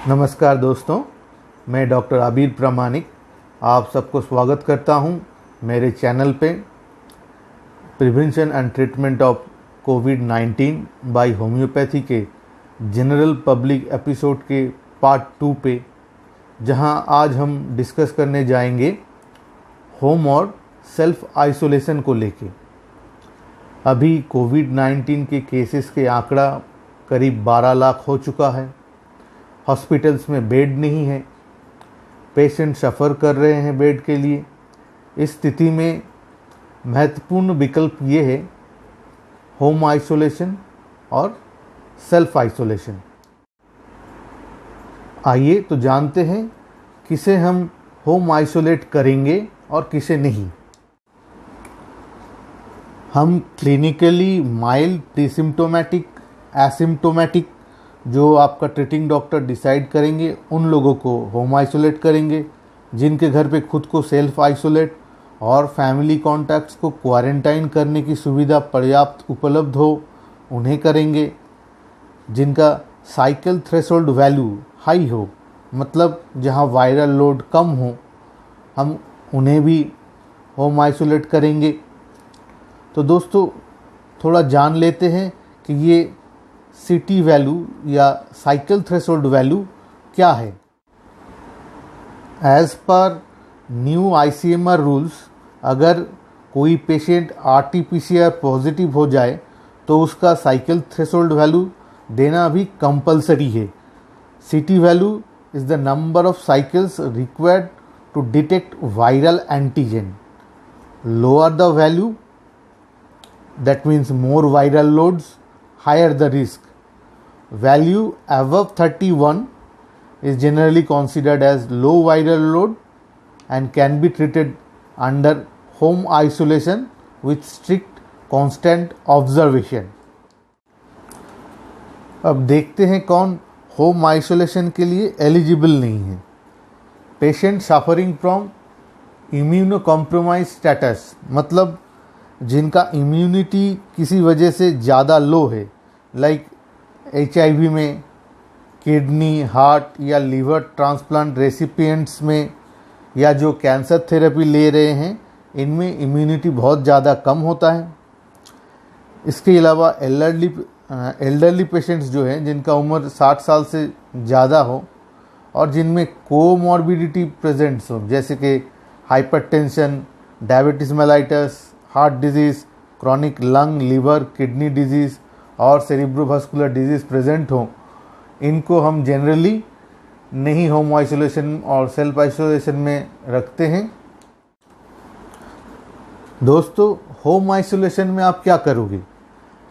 नमस्कार दोस्तों, मैं डॉक्टर आबिर प्रामाणिक आप सबको स्वागत करता हूं मेरे चैनल पे प्रिवेंशन एंड ट्रीटमेंट ऑफ कोविड-19 बाय होम्योपैथी के जनरल पब्लिक एपिसोड के पार्ट 2 पे, जहां आज हम डिस्कस करने जाएंगे होम और सेल्फ आइसोलेशन को लेके। अभी कोविड-19 के केसेस के आंकड़ा करीब 12 लाख हो चुका है। हॉस्पिटल्स में बेड नहीं है, पेशेंट सफ़र कर रहे हैं बेड के लिए। इस स्थिति में महत्वपूर्ण विकल्प ये है होम आइसोलेशन और सेल्फ आइसोलेशन। आइए तो जानते हैं किसे हम होम आइसोलेट करेंगे और किसे नहीं। हम क्लिनिकली माइल्ड, प्रीसिम्प्टोमेटिक, एसिम्प्टोमेटिक जो आपका ट्रीटिंग डॉक्टर डिसाइड करेंगे उन लोगों को होम आइसोलेट करेंगे। जिनके घर पे खुद को सेल्फ आइसोलेट और फैमिली कॉन्टैक्ट्स को क्वारंटाइन करने की सुविधा पर्याप्त उपलब्ध हो उन्हें करेंगे। जिनका साइकिल थ्रेशोल्ड वैल्यू हाई हो, मतलब जहां वायरल लोड कम हो, हम उन्हें भी होम आइसोलेट करेंगे। तो दोस्तों, थोड़ा जान लेते हैं कि ये CT वैल्यू या साइकिल थ्रेशोल्ड वैल्यू क्या है। As per new ICMR rules, अगर कोई पेशेंट RT-PCR पॉजिटिव हो जाए तो उसका साइकिल थ्रेशोल्ड वैल्यू देना भी कंपलसरी है। CT value is the number of cycles required to detect viral antigen. Lower the value, that means more viral loads, higher the risk. Value above 31 is generally considered as low viral load and can be treated under home isolation with strict constant observation. अब देखते हैं कौन home isolation के लिए eligible नहीं है। Patient suffering from immuno compromise status, मतलब जिनका इम्यूनिटी किसी वजह से ज़्यादा लो है, लाइक HIV में, किडनी, हार्ट या लीवर ट्रांसप्लांट रेसिपिएंट्स में, या जो कैंसर थेरेपी ले रहे हैं, इनमें इम्यूनिटी बहुत ज़्यादा कम होता है। इसके अलावा एल्डरली पेशेंट्स जो हैं, जिनका उम्र 60 साल से ज़्यादा हो और जिनमें कोमॉर्बिडिटी प्रेजेंट्स हो, जैसे कि hypertension, diabetes mellitus, heart disease, chronic lung, liver, kidney disease और सेरिब्रोवास्कुलर डिजीज़ प्रेजेंट हो, इनको हम जनरली नहीं होम आइसोलेशन और सेल्फ आइसोलेशन में रखते हैं। दोस्तों, होम आइसोलेशन में आप क्या करोगे?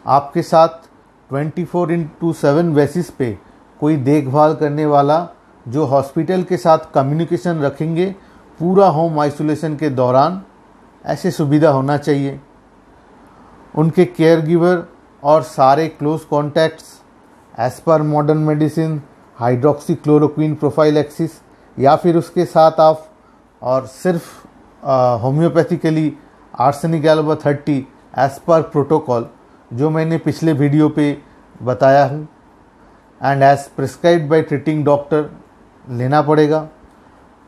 आपके साथ 24/7 बेसिस पे कोई देखभाल करने वाला जो हॉस्पिटल के साथ कम्युनिकेशन रखेंगे पूरा होम आइसोलेशन के दौरान, ऐसी सुविधा होना चाहिए। उनके केयर गिवर और सारे close contacts as per modern medicine hydroxychloroquine prophylaxis, या फिर उसके साथ आप और सिर्फ homoeopathically arsenic album 30 as per protocol, जो मैंने पिछले वीडियो पे बताया हूँ, and as prescribed by treating doctor लेना पड़ेगा।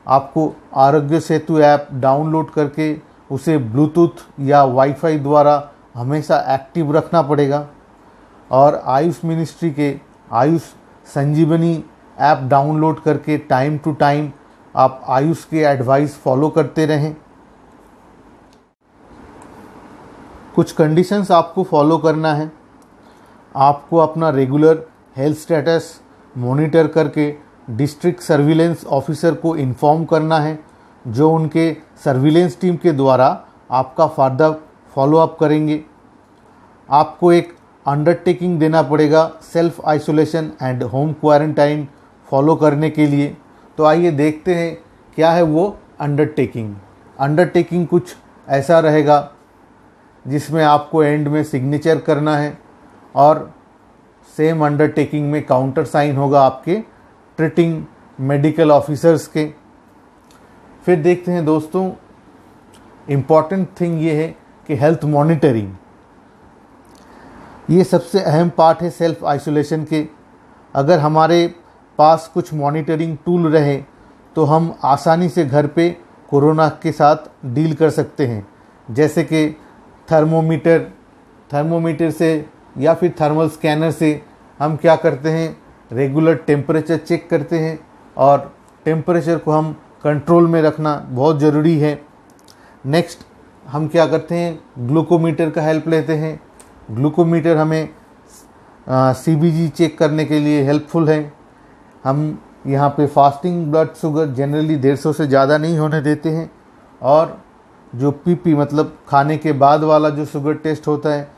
आपको आरोग्य सेतु ऐप डाउनलोड करके उसे ब्लूटूथ या वाईफाई द्वारा हमेशा एक्टिव रखना पड़ेगा, और आयुष मिनिस्ट्री के आयुष संजीवनी ऐप डाउनलोड करके टाइम टू टाइम आप आयुष के एडवाइस फॉलो करते रहें। कुछ कंडीशंस आपको फॉलो करना है। आपको अपना रेगुलर हेल्थ स्टेटस मॉनिटर करके डिस्ट्रिक्ट सर्विलेंस ऑफिसर को इन्फॉर्म करना है, जो उनके सर्विलेंस टीम के द्वारा आपका फर्दर फॉलोअप करेंगे। आपको एक अंडरटेकिंग देना पड़ेगा self isolation and home quarantine follow करने के लिए। तो आइए देखते हैं क्या है वो अंडरटेकिंग। अंडरटेकिंग कुछ ऐसा रहेगा जिसमें आपको एंड में सिग्नेचर करना है, और सेम अंडरटेकिंग में काउंटर साइन होगा आपके ट्रीटिंग मेडिकल ऑफिसर्स के। फिर देखते हैं दोस्तों, इम्पॉर्टेंट थिंग ये है कि हेल्थ मॉनिटरिंग, ये सबसे अहम पार्ट है सेल्फ आइसोलेशन के। अगर हमारे पास कुछ मॉनिटरिंग टूल रहे तो हम आसानी से घर पे कोरोना के साथ डील कर सकते हैं, जैसे कि थर्मोमीटर से या फिर थर्मल स्कैनर से हम क्या करते हैं, रेगुलर टेम्परेचर चेक करते हैं और टेम्परेचर को हम कंट्रोल में रखना बहुत ज़रूरी है। नेक्स्ट हम क्या करते हैं, ग्लूकोमीटर का हेल्प लेते हैं। ग्लूकोमीटर हमें CBG चेक करने के लिए हेल्पफुल है। हम यहाँ पे फास्टिंग ब्लड शुगर जनरली 150 से ज़्यादा नहीं होने देते हैं और जो PP मतलब खाने के बाद वाला जो शुगर टेस्ट होता है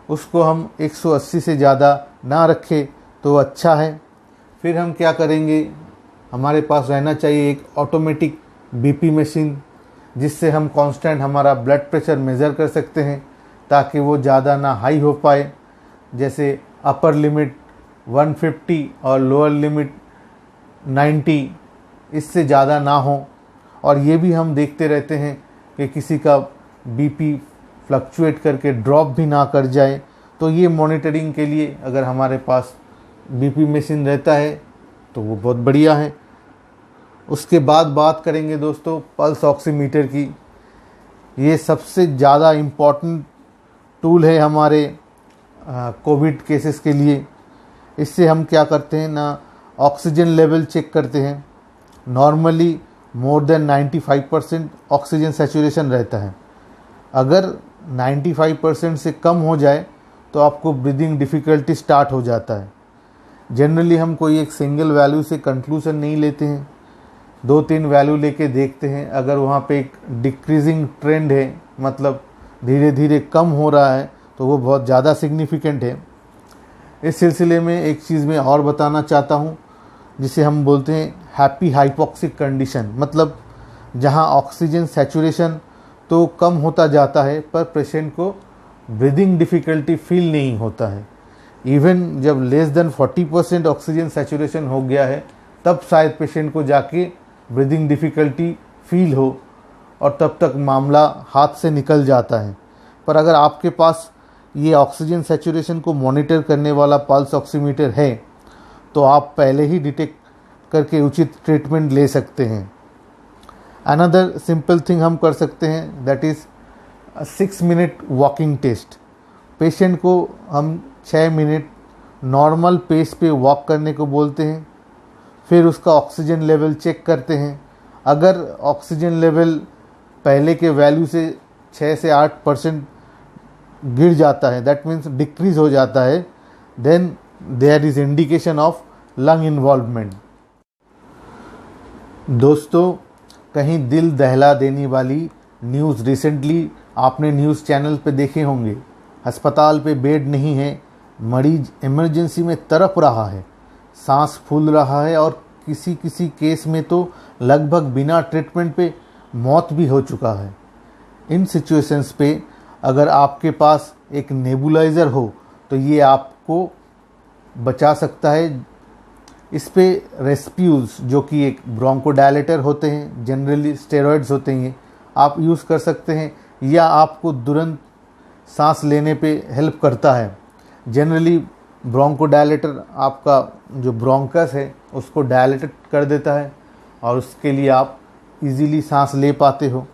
उसको हम 180 से ज़्यादा ना रखें तो अच्छा है। फिर हम क्या करेंगे, हमारे पास रहना चाहिए एक ऑटोमेटिक BP मशीन, जिससे हम कांस्टेंट हमारा ब्लड प्रेशर मेज़र कर सकते हैं ताकि वो ज़्यादा ना हाई हो पाए। जैसे अपर लिमिट 150 और लोअर लिमिट 90, इससे ज़्यादा ना हो। और ये भी हम देखते रहते हैं कि किसी का BP फ्लक्चुएट करके ड्रॉप भी ना कर जाए। तो ये मॉनिटरिंग के लिए अगर हमारे पास BP मशीन रहता है तो वो बहुत बढ़िया है। उसके बाद बात करेंगे दोस्तों पल्स ऑक्सीमीटर की। ये सबसे ज़्यादा इम्पॉर्टेंट टूल है हमारे कोविड केसेस के लिए। इससे हम क्या करते हैं ना, ऑक्सीजन लेवल चेक करते हैं। Normally more than 95% oxygen saturation रहता है। अगर 95% से कम हो जाए तो आपको ब्रीदिंग डिफ़िकल्टी स्टार्ट हो जाता है। जनरली हम कोई एक सिंगल वैल्यू से कंक्लूजन नहीं लेते हैं, 2-3 वैल्यू लेके देखते हैं। अगर वहाँ पे एक डिक्रीजिंग ट्रेंड है, मतलब धीरे धीरे कम हो रहा है, तो वो बहुत ज़्यादा सिग्निफिकेंट है। इस सिलसिले में एक चीज़ मैं और बताना चाहता हूँ, जिसे हम बोलते हैं हैप्पी हाइपोक्सिक कंडीशन। मतलब जहाँ ऑक्सीजन सैचुरेशन तो कम होता जाता है पर पेशेंट को ब्रीदिंग डिफ़िकल्टी फील नहीं होता है। इवन जब लेस देन 40% ऑक्सीजन सैचुरेशन हो गया है तब शायद पेशेंट को जाके ब्रीदिंग डिफ़िकल्टी फील हो और तब तक मामला हाथ से निकल जाता है। पर अगर आपके पास ये ऑक्सीजन सैचुरेशन को मॉनिटर करने वाला पल्स ऑक्सीमीटर है तो आप पहले ही डिटेक्ट करके उचित ट्रीटमेंट ले सकते हैं। अनदर सिंपल थिंग हम कर सकते हैं, that is 6 minute walking test. Patient को हम 6 मिनट नॉर्मल पेस पे वॉक करने को बोलते हैं। फिर उसका ऑक्सीजन लेवल चेक करते हैं। अगर ऑक्सीजन लेवल पहले के वैल्यू से 6 से 8% गिर जाता है, दैट मीन्स डिक्रीज हो जाता है, then there is indication of lung involvement. दोस्तों, कहीं दिल दहला देने वाली न्यूज़ रिसेंटली आपने न्यूज़ चैनल पे देखे होंगे। अस्पताल पे बेड नहीं है, मरीज इमरजेंसी में तड़प रहा है, सांस फूल रहा है और किसी किसी केस में तो लगभग बिना ट्रीटमेंट पे मौत भी हो चुका है। इन सिचुएशंस पे अगर आपके पास एक नेबुलाइज़र हो तो ये आपको बचा सकता है। इस पे रेस्प्यूल्स, जो कि एक ब्रोंकोडायलेटर होते हैं, जनरली स्टेरॉइड्स होते हैं, आप यूज़ कर सकते हैं, या आपको तुरंत सांस लेने पे हेल्प करता है। जनरली ब्रोंकोडायलेटर आपका जो ब्रोंकस है उसको डायलेट कर देता है और उसके लिए आप इजीली सांस ले पाते हो।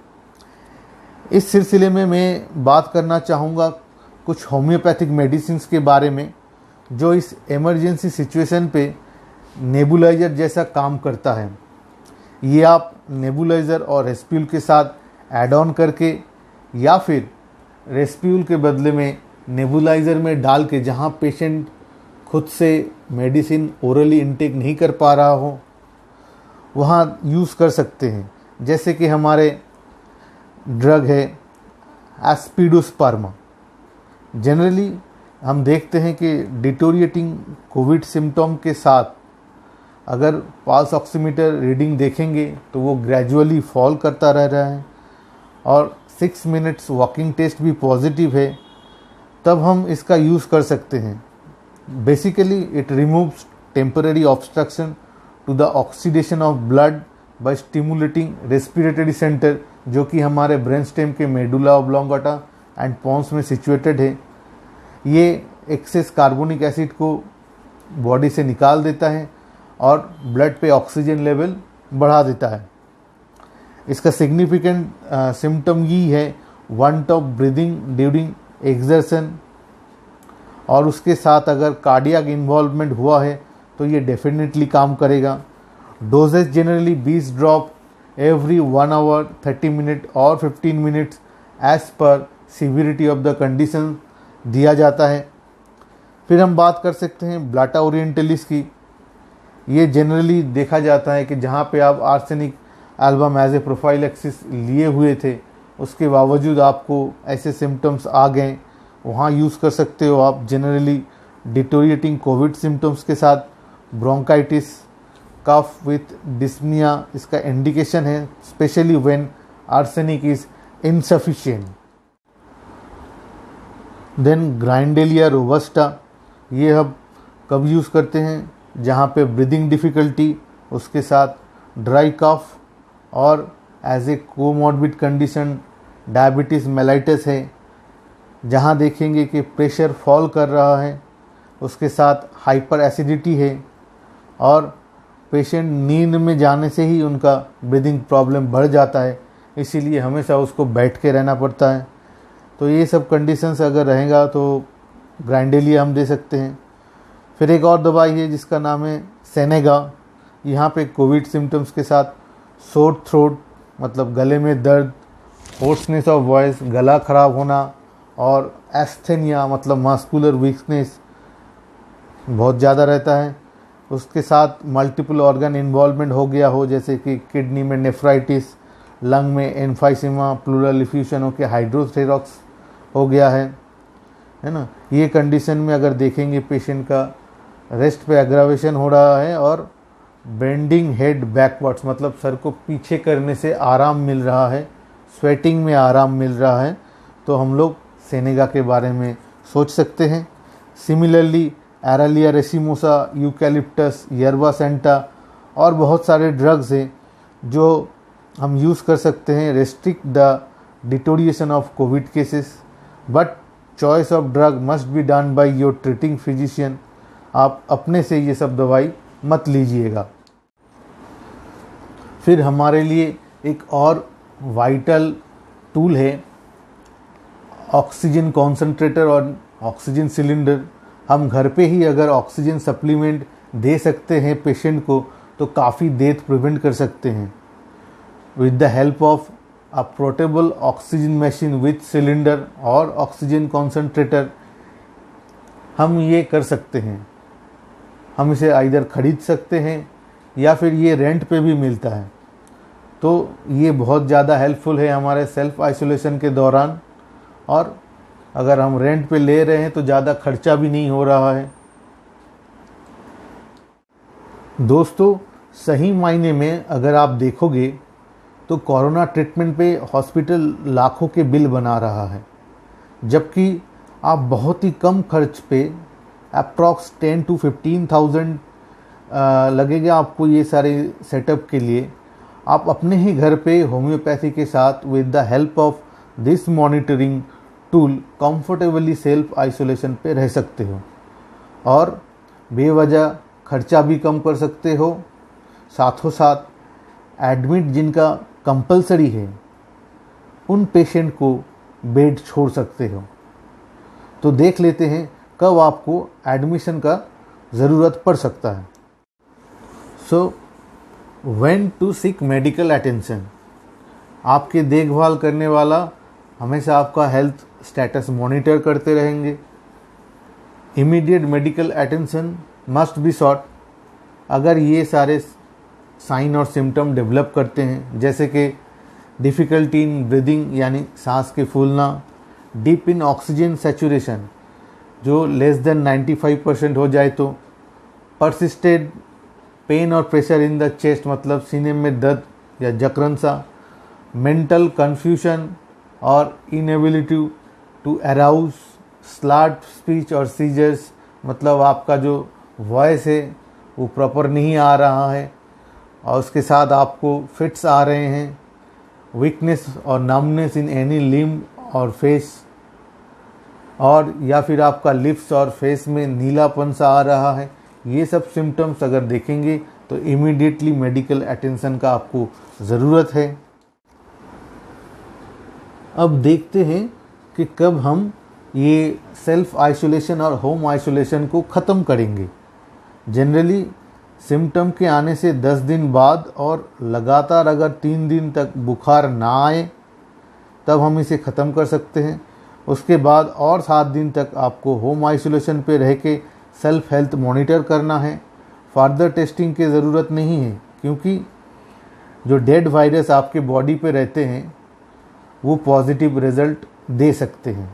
इस सिलसिले में मैं बात करना चाहूँगा कुछ होम्योपैथिक मेडिसिन्स के बारे में, जो इस इमरजेंसी सिचुएशन पे नेबुलाइज़र जैसा काम करता है। ये आप नेबुलाइज़र और रेस्प्यूल के साथ ऐड ऑन करके या फिर रेस्प्यूल के बदले में नेबुलाइज़र में डाल के, जहाँ पेशेंट खुद से मेडिसिन ओरली इनटेक नहीं कर पा रहा हो, वहाँ यूज़ कर सकते हैं। जैसे कि हमारे ड्रग है एस्पिडोस्पर्मा। जनरली हम देखते हैं कि डिटोरिएटिंग कोविड सिम्टम के साथ अगर पल्स ऑक्सीमीटर रीडिंग देखेंगे तो वो ग्रेजुअली फॉल करता रह रहा है और 6 मिनट्स वॉकिंग टेस्ट भी पॉजिटिव है, तब हम इसका यूज़ कर सकते हैं। Basically it removes temporary obstruction to the oxidation of blood by stimulating respiratory centre, जो कि हमारे ब्रेन स्टेम के मेडुला ऑब्लोंगाटा एंड पोन्स में सिचुएटेड है। ये एक्सेस कार्बोनिक एसिड को बॉडी से निकाल देता है और ब्लड पे ऑक्सीजन लेवल बढ़ा देता है। इसका सिग्निफिकेंट सिम्टम ये है want of breathing during exertion, और उसके साथ अगर कार्डियक इन्वॉल्वमेंट हुआ है तो ये डेफिनेटली काम करेगा। Doses generally 20 drop every 1 hour 30 minute और 15 minutes as per severity of the condition दिया जाता है। फिर हम बात कर सकते हैं ब्लाटा ओरिएंटलिस की। ये जनरली देखा जाता है कि जहाँ पे आप arsenic album as a prophylaxis लिए हुए थे, उसके बावजूद आपको ऐसे सिम्टम्स आ गए, वहाँ यूज़ कर सकते हो आप। जनरली डिटोरिएटिंग कोविड सिम्टम्स के साथ ब्रोंकाइटिस, कफ विथ डिस्निया इसका इंडिकेशन है, specially when arsenic is insufficient. Then grindelia robusta, ये हम कब यूज़ करते हैं? जहाँ पे ब्रीदिंग डिफ़िकल्टी, उसके साथ ड्राई कफ और as a comorbid condition diabetes mellitus है, जहाँ देखेंगे कि प्रेशर फॉल कर रहा है, उसके साथ हाइपर एसिडिटी है और पेशेंट नींद में जाने से ही उनका ब्रीदिंग प्रॉब्लम बढ़ जाता है, इसीलिए हमेशा उसको बैठ के रहना पड़ता है। तो ये सब कंडीशंस अगर रहेगा तो ग्राइंडेलिया हम दे सकते हैं। फिर एक और दवाई है जिसका नाम है सेनेगा। यहाँ पे कोविड सिम्टम्स के साथ सोर थ्रोट मतलब गले में दर्द, होर्सनेस ऑफ वॉइस गला ख़राब होना, और एस्थेनिया मतलब मस्कुलर वीकनेस बहुत ज़्यादा रहता है। उसके साथ मल्टीपल ऑर्गन इन्वॉल्वमेंट हो गया हो, जैसे कि किडनी में नेफ्राइटिस, लंग में एम्फाइसीमा, प्लूरल इफ्यूशन हो के हाइड्रोथेरॉक्स हो गया है ना। ये कंडीशन में अगर देखेंगे पेशेंट का रेस्ट पे एग्रावेशन हो रहा है और बेंडिंग हेड बैकवर्ड्स मतलब सर को पीछे करने से आराम मिल रहा है, स्वेटिंग में आराम मिल रहा है, तो हम लोग सेनेगा के बारे में सोच सकते हैं। सिमिलरली एरालिया रेसिमोसा, यूकैलिप्टस, यरबा सेंटा और बहुत सारे ड्रग्स हैं जो हम यूज़ कर सकते हैं restrict the deterioration of Covid cases, but choice of drug must be done by your treating physician. आप अपने से ये सब दवाई मत लीजिएगा। फिर हमारे लिए एक और वाइटल टूल है ऑक्सीजन कॉन्सेंट्रेटर और ऑक्सीजन सिलेंडर। हम घर पे ही अगर ऑक्सीजन सप्लीमेंट दे सकते हैं पेशेंट को तो काफ़ी डेथ प्रिवेंट कर सकते हैं। With the help of a portable oxygen machine with cylinder और ऑक्सीजन कॉन्सेंट्रेटर हम ये कर सकते हैं। हम इसे आइदर ख़रीद सकते हैं या फिर ये रेंट पे भी मिलता है, तो ये बहुत ज़्यादा हेल्पफुल है हमारे सेल्फ आइसोलेशन के दौरान। और अगर हम रेंट पे ले रहे हैं तो ज़्यादा खर्चा भी नहीं हो रहा है। दोस्तों, सही मायने में अगर आप देखोगे तो कोरोना ट्रीटमेंट पे हॉस्पिटल लाखों के बिल बना रहा है, जबकि आप बहुत ही कम खर्च पे अप्रॉक्स 10 to 15,000 लगेगा आपको ये सारे सेटअप के लिए। आप अपने ही घर पे होम्योपैथी के साथ with the help of this monitoring tool comfortably self isolation पे रह सकते हो और बेवजह खर्चा भी कम कर सकते हो। साथों साथ एडमिट जिनका कंपलसरी है उन पेशेंट को बेड छोड़ सकते हो। तो देख लेते हैं कब आपको एडमिशन का ज़रूरत पड़ सकता है। So when to seek medical attention, आपकी देखभाल करने वाला हमेशा आपका हेल्थ स्टेटस मॉनिटर करते रहेंगे। Immediate medical attention must be sought अगर ये सारे साइन और सिम्टम डेवलप करते हैं, जैसे कि डिफ़िकल्टी इन ब्रीदिंग यानी सांस के फूलना, डीप इन ऑक्सीजन सैचुरेशन जो लेस देन 95% हो जाए तो, परसिस्टेड पेन और प्रेशर इन द चेस्ट मतलब सीने में दर्द या जकड़न सा, मेंटल कन्फ्यूजन और inability to arouse, slurred speech और सीजर्स मतलब आपका जो वॉइस है वो प्रॉपर नहीं आ रहा है और उसके साथ आपको फिट्स आ रहे हैं, वीकनेस और नमनेस इन एनी लिम्ब और फेस, और या फिर आपका लिप्स और फेस में नीलापन सा आ रहा है, ये सब सिम्टम्स अगर देखेंगे तो इमीडिएटली मेडिकल अटेंशन का आपको ज़रूरत है। अब देखते हैं कि कब हम ये सेल्फ आइसोलेशन और होम आइसोलेशन को ख़त्म करेंगे। जनरली सिम्टम के आने से 10 दिन बाद और लगातार अगर 3 दिन तक बुखार ना आए तब हम इसे ख़त्म कर सकते हैं। उसके बाद और 7 दिन तक आपको होम आइसोलेशन पे रह के सेल्फ हेल्थ मॉनिटर करना है। फर्दर टेस्टिंग की ज़रूरत नहीं है, क्योंकि जो डेड वायरस आपके बॉडी पे रहते हैं वो पॉजिटिव रिज़ल्ट दे सकते हैं।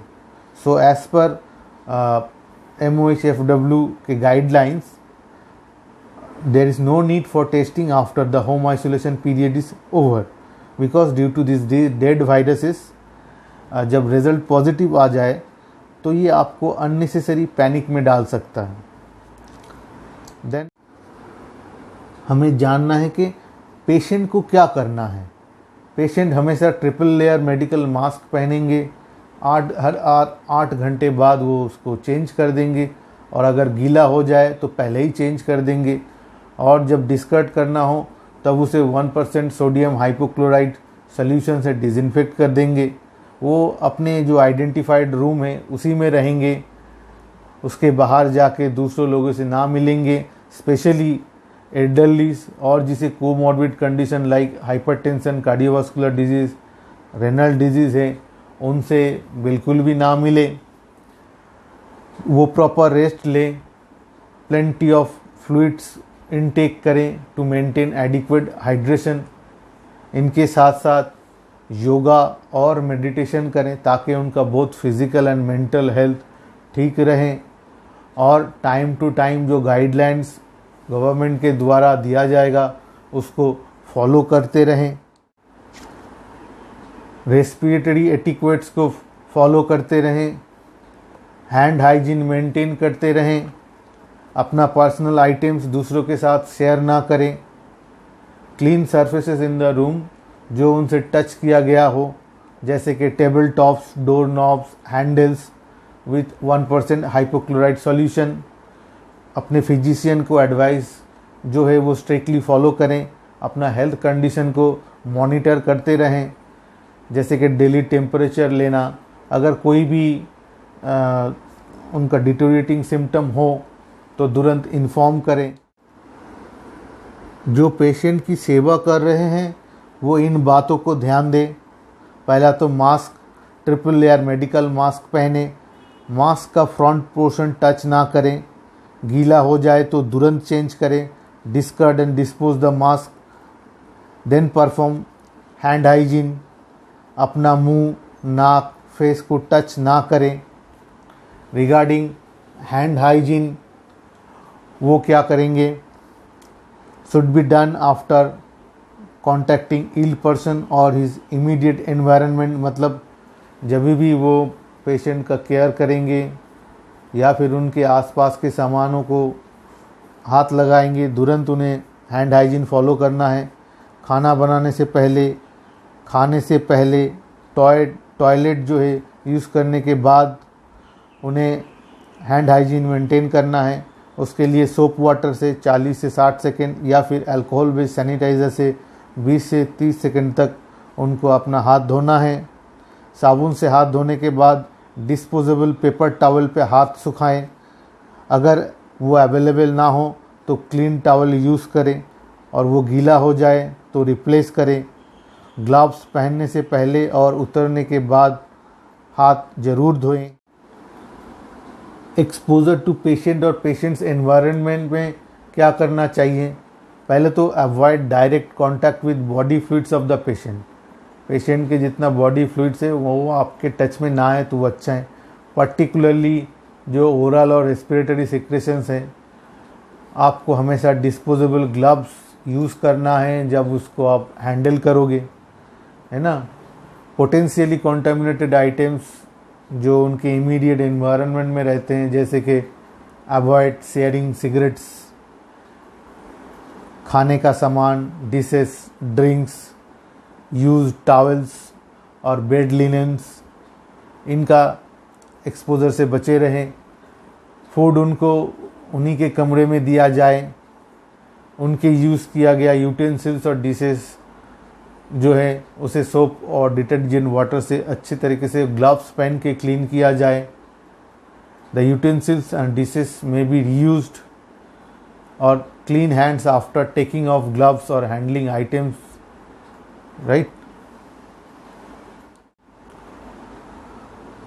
सो एज़ पर MOHFW के guidelines, there is no need for testing after the home isolation period is over, because due to this dead viruses जब रिज़ल्ट पॉजिटिव आ जाए तो ये आपको अननेसेसरी पैनिक में डाल सकता है। देन हमें जानना है कि पेशेंट को क्या करना है। पेशेंट हमेशा ट्रिपल लेयर मेडिकल मास्क पहनेंगे। हर 8 घंटे बाद वो उसको चेंज कर देंगे, और अगर गीला हो जाए तो पहले ही चेंज कर देंगे। और जब डिस्कार्ड करना हो तब उसे 1% सोडियम हाइपोक्लोराइड सॉल्यूशन से डिसइंफेक्ट कर देंगे। वो अपने जो आइडेंटिफाइड रूम है उसी में रहेंगे, उसके बाहर जाके दूसरों लोगों से ना मिलेंगे। स्पेशली एल्डरलीज और जिसे comorbid condition like hypertension, cardiovascular disease, renal disease है, उनसे बिल्कुल भी ना मिले। वो प्रॉपर रेस्ट लें, प्लेंटी ऑफ फ्लूइड्स इनटेक करें टू मेंटेन एडिक्वेट हाइड्रेशन। इनके साथ साथ योगा और मेडिटेशन करें ताकि उनका both physical and mental health ठीक रहें। और टाइम टू टाइम जो गाइडलाइंस गवर्नमेंट के द्वारा दिया जाएगा उसको फॉलो करते रहें। रेस्पिरेटरी एटिक्वेट्स को फॉलो करते रहें। हैंड हाइजीन मेंटेन करते रहें। अपना पर्सनल आइटम्स दूसरों के साथ शेयर ना करें। Clean surfaces in the room जो उनसे टच किया गया हो, जैसे कि table tops, door knobs, handles with 1% hypochlorite solution. अपने फिजिशियन को एडवाइस जो है वो स्ट्रिक्टली फॉलो करें। अपना हेल्थ कंडीशन को मॉनिटर करते रहें, जैसे कि डेली टेम्परेचर लेना। अगर कोई भी उनका डिटोरिएटिंग सिम्टम हो तो तुरंत इन्फॉर्म करें। जो पेशेंट की सेवा कर रहे हैं वो इन बातों को ध्यान दें। पहला तो mask, triple layer medical mask पहने। मास्क का फ्रंट पोर्शन टच ना करें। गीला हो जाए तो तुरंत चेंज करें। Discard and dispose the mask. Then perform hand hygiene. अपना मुंह, नाक, फेस को टच ना करें। रिगार्डिंग हैंड हाइजीन, वो क्या करेंगे, should be done after contacting ill person और हिज इमीडिएट एनवायरनमेंट। मतलब जब भी वो पेशेंट का केयर करेंगे या फिर उनके आसपास के सामानों को हाथ लगाएंगे, तुरंत उन्हें हैंड हाइजीन फॉलो करना है। खाना बनाने से पहले, खाने से पहले, टॉयलेट जो है यूज़ करने के बाद उन्हें हैंड हाइजीन मेंटेन करना है। उसके लिए सोप वाटर से 40 से 60 सेकेंड या फिर अल्कोहल बेस्ड सैनिटाइज़र से 20 से 30 सेकेंड तक उनको अपना हाथ धोना है। साबुन से हाथ धोने के बाद डिस्पोजेबल पेपर टॉवल पे हाथ सुखाएं। अगर वो अवेलेबल ना हो तो क्लीन टॉवल यूज़ करें, और वो गीला हो जाए तो रिप्लेस करें। ग्लव्स पहनने से पहले और उतरने के बाद हाथ ज़रूर धोएं। एक्सपोजर टू पेशेंट और पेशेंट्स एनवायरनमेंट में क्या करना चाहिए। पहले तो avoid direct contact with body fluids of the patient. Patient के जितना बॉडी फ्लूइड्स है वो आपके टच में ना आए तो वो अच्छा है। पर्टिकुलरली जो ओरल और रेस्पिरेटरी सिक्रेशंस हैं, आपको हमेशा डिस्पोजेबल ग्लव्स यूज़ करना है जब उसको आप हैंडल करोगे, है ना। पोटेंशियली कॉन्टामिनेटेड आइटम्स जो उनके इमीडिएट एनवायरनमेंट में रहते हैं, जैसे कि अवॉइड शेयरिंग सिगरेट्स, खाने का सामान, डिशेस, ड्रिंक्स, यूज टॉवल्स और बेड लिनेंस, इनका एक्सपोजर से बचे रहें। फूड उनको उन्हीं के कमरे में दिया जाए। उनके यूज़ किया गया यूटेंसिल्स और डिशेस जो है उसे सोप और डिटर्जेंट वाटर से अच्छे तरीके से ग्लव्स पहन के क्लीन किया जाए। The utensils and dishes may be reused और clean hands after taking off gloves और handling items, right.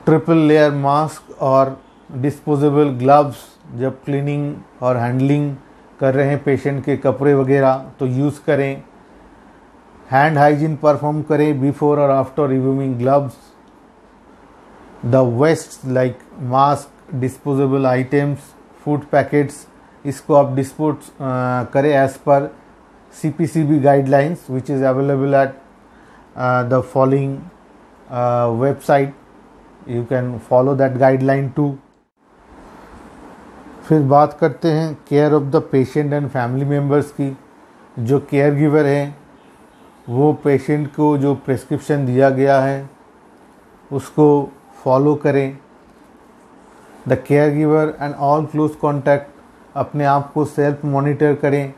Triple layer mask और डिस्पोजेबल ग्लव्स जब क्लीनिंग और हैंडलिंग कर रहे हैं पेशेंट के कपड़े वगैरह तो यूज़ करें। हैंड हाइजीन परफॉर्म करें बिफोर और after removing gloves. The waste like mask, disposable items, food packets, इसको आप डिस्पोज करें as per CPCB guidelines which is available at the following website. You can follow that guideline too. फिर बात करते हैं care of the patient and family members की। जो care giver हैं वो पेशेंट को जो प्रिस्क्रिप्शन दिया गया है उसको फॉलो करें। The care giver and all close contact अपने आप को सेल्फ मॉनिटर करें,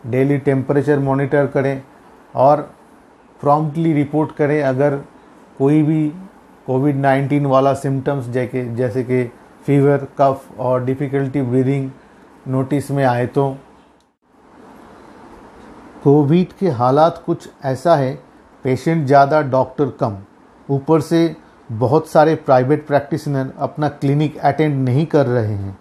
डेली टेम्परेचर मॉनिटर करें और प्रॉम्प्टली रिपोर्ट करें अगर कोई भी कोविड-19 वाला सिम्टम्स जैसे कि फीवर, कफ और डिफ़िकल्टी ब्रीदिंग नोटिस में आए तो। कोविड के हालात कुछ ऐसा है, पेशेंट ज़्यादा डॉक्टर कम, ऊपर से बहुत सारे प्राइवेट प्रैक्टिशनर अपना क्लिनिक अटेंड नहीं कर रहे हैं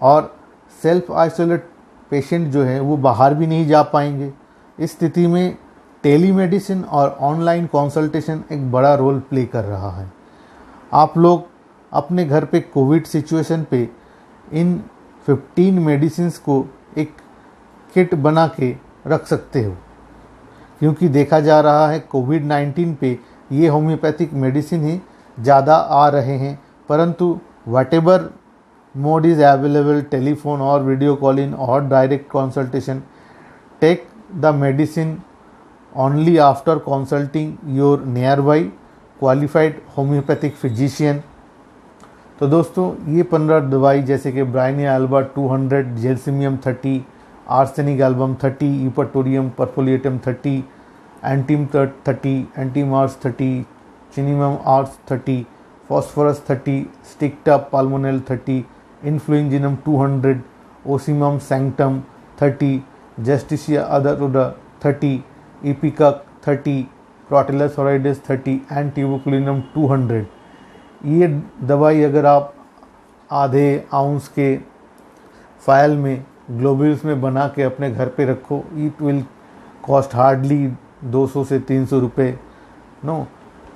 और सेल्फ आइसोलेट पेशेंट जो है वो बाहर भी नहीं जा पाएंगे। इस स्थिति में टेलीमेडिसिन और ऑनलाइन कंसल्टेशन एक बड़ा रोल प्ले कर रहा है। आप लोग अपने घर पे कोविड सिचुएशन पे इन 15 मेडिसिन्स को एक किट बना के रख सकते हो, क्योंकि देखा जा रहा है कोविड-19 पे ये होम्योपैथिक मेडिसिन ही ज़्यादा आ रहे हैं। परंतु whatever mode is available, telephone और वीडियो कॉलिंग और direct consultation, take the medicine only after consulting your nearby qualified homeopathic physician. तो दोस्तों ये 15 दवाई जैसे कि bryonia alba 200, gelsemium 30, arsenic album 30, eupatorium perfoliatum 30, antim 30, antim ars 30, chininum ars 30, phosphorus 30, sticta pulmonaria 30, influenzinum 200, ocimum sanctum 30, justicia अदरुडा 30, ipecac 30, crotalus horridus 30 and tuberculinum 200। ये दवाई अगर आप आधे आउंस के फाइल में ग्लोब्यूल्स में बना के अपने घर पे रखो, इट विल कॉस्ट हार्डली 200 से 300 रुपये नो।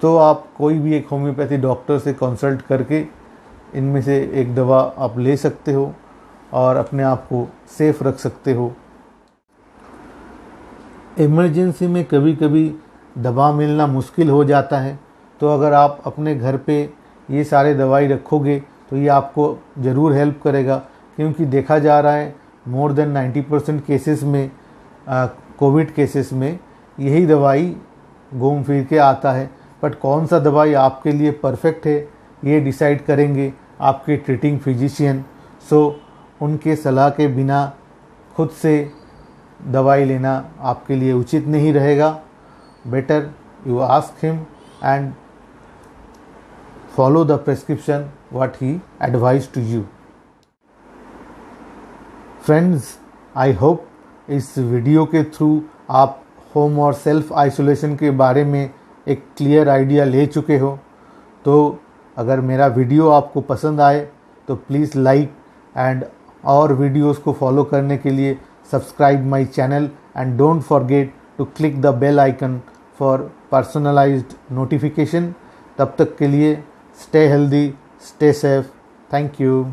तो आप कोई भी एक होम्योपैथी डॉक्टर से कंसल्ट करके इनमें से एक दवा आप ले सकते हो और अपने आप को सेफ रख सकते हो। इमरजेंसी में कभी कभी दवा मिलना मुश्किल हो जाता है, तो अगर आप अपने घर पे ये सारे दवाई रखोगे तो ये आपको ज़रूर हेल्प करेगा, क्योंकि देखा जा रहा है मोर देन 90% केसेस में कोविड केसेस में यही दवाई घूम फिर के आता है। बट कौन सा दवाई आपके लिए परफेक्ट है ये डिसाइड करेंगे आपके ट्रीटिंग फिजिशियन। सो उनके सलाह के बिना खुद से दवाई लेना आपके लिए उचित नहीं रहेगा। Better you ask him and follow the prescription what he advise to you. Friends, I hope इस वीडियो के थ्रू आप होम और सेल्फ आइसोलेशन के बारे में एक क्लियर आइडिया ले चुके हो। तो अगर मेरा वीडियो आपको पसंद आए तो प्लीज़ लाइक एंड और वीडियोस को फॉलो करने के लिए subscribe my channel and don't forget to click the bell icon for personalised notification. तब तक के लिए stay healthy, stay safe. Thank you.